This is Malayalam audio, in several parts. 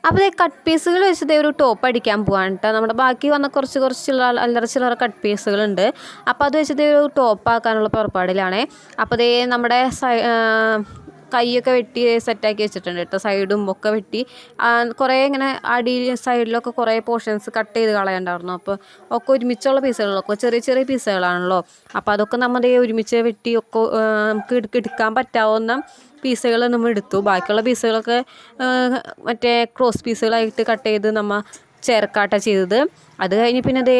അപ്പോൾ ഈ കട്ട് പീസുകൾ വെച്ചിട്ട് ഒരു ടോപ്പ് അടിക്കാൻ പോവാണ് കേട്ടോ. നമ്മുടെ ബാക്കി വന്ന കുറച്ച് അല്ലറ ചില്ലറ കട്ട് പീസുകളുണ്ട്. അപ്പോൾ അത് വെച്ചിട്ട് ഒരു ടോപ്പ് ആക്കാനുള്ള പുറപ്പാടിലാണേ. അപ്പോൾ ദേ നമ്മുടെ കൈയൊക്കെ വെട്ടി സെറ്റാക്കി വെച്ചിട്ടുണ്ട് കേട്ടോ. സൈഡും ഒക്കെ വെട്ടി കുറേ ഇങ്ങനെ അടിയിൽ സൈഡിലൊക്കെ കുറേ പോർഷൻസ് കട്ട് ചെയ്ത് കളയണ്ടായിരുന്നു. അപ്പോൾ ഒക്കെ ഒരുമിച്ചുള്ള പീസുകളൊക്കെ ചെറിയ ചെറിയ പീസുകളാണല്ലോ. അപ്പോൾ അതൊക്കെ നമ്മൾ ഒരുമിച്ച് വെട്ടി ഒക്കെ നമുക്ക് എടുക്കാൻ പറ്റാവുന്ന പീസുകൾ നമ്മൾ എടുത്തു. ബാക്കിയുള്ള പീസുകളൊക്കെ മറ്റേ ക്രോസ് പീസുകളായിട്ട് കട്ട് ചെയ്ത് നമ്മൾ ചേർക്കാട്ട ചെയ്തത്. അത് കഴിഞ്ഞ് പിന്നെ അതേ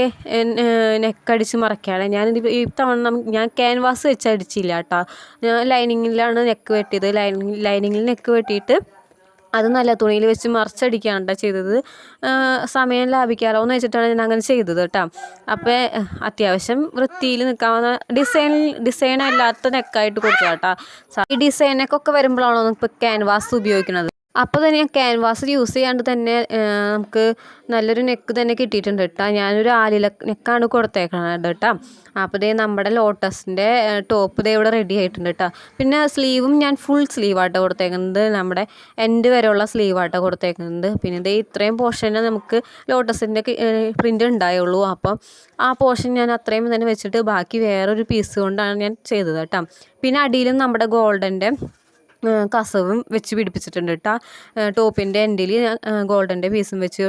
നെക്കടിച്ച് മറക്കുകയാണ്. ഈ തവണ ഞാൻ ക്യാൻവാസ് വെച്ച് അടിച്ചില്ല കേട്ടോ. ഞാൻ ലൈനിങ്ങിലാണ് നെക്ക് വെട്ടിയത്. ലൈനിങ്ങിൽ നെക്ക് വെട്ടിയിട്ട് അത് നല്ല തുണിയിൽ വെച്ച് മറിച്ചടിക്കുകയാണ് കേട്ടോ ചെയ്തത്. സമയം ലാഭിക്കാമല്ലോ എന്ന് വെച്ചിട്ടാണ് ഞാൻ അങ്ങനെ ചെയ്തത് കേട്ടോ. അപ്പോൾ അത്യാവശ്യം വൃത്തിയിൽ നിൽക്കാവുന്ന ഡിസൈൻ അല്ലാത്ത നെക്കായിട്ട് കൊടുത്തു കേട്ടോ. ഈ ഡിസൈനൊക്കെ വരുമ്പോഴാണോ ഇപ്പോൾ ക്യാൻവാസ് ഉപയോഗിക്കുന്നത്. അപ്പോൾ തന്നെ ഞാൻ ക്യാൻവാസ് യൂസ് ചെയ്യാണ്ട് തന്നെ നമുക്ക് നല്ലൊരു നെക്ക് തന്നെ കിട്ടിയിട്ടുണ്ട് കേട്ടോ. ഞാനൊരു ആലില നെക്കാണ് കൊടുത്തേക്കണത് കേട്ടോ. അപ്പോൾ ദേ നമ്മുടെ ലോട്ടസിൻ്റെ ടോപ്പ് ദേ ഇവിടെ റെഡി ആയിട്ടുണ്ട് കേട്ടോ. പിന്നെ സ്ലീവും ഞാൻ ഫുൾ സ്ലീവാട്ടോ കൊടുത്തേക്കുന്നത്. നമ്മുടെ എൻഡ് വരെയുള്ള സ്ലീവാട്ടോ കൊടുത്തേക്കുന്നത്. പിന്നെ ദേ ഇത്രയും പോർഷനെ നമുക്ക് ലോട്ടസിൻ്റെ പ്രിൻ്റ് ഉണ്ടായുള്ളൂ. അപ്പം ആ പോർഷൻ ഞാൻ അത്രയും തന്നെ വെച്ചിട്ട് ബാക്കി വേറൊരു പീസ് കൊണ്ടാണ് ഞാൻ ചെയ്തത് കേട്ടോ. പിന്നെ അടിയിലും നമ്മുടെ ഗോൾഡൻ്റെ കസവും വെച്ച് പിടിപ്പിച്ചിട്ടുണ്ട് കേട്ടോ. ടോപ്പിൻ്റെ എൻഡിൽ ഗോൾഡൻ്റെ പീസും വെച്ച്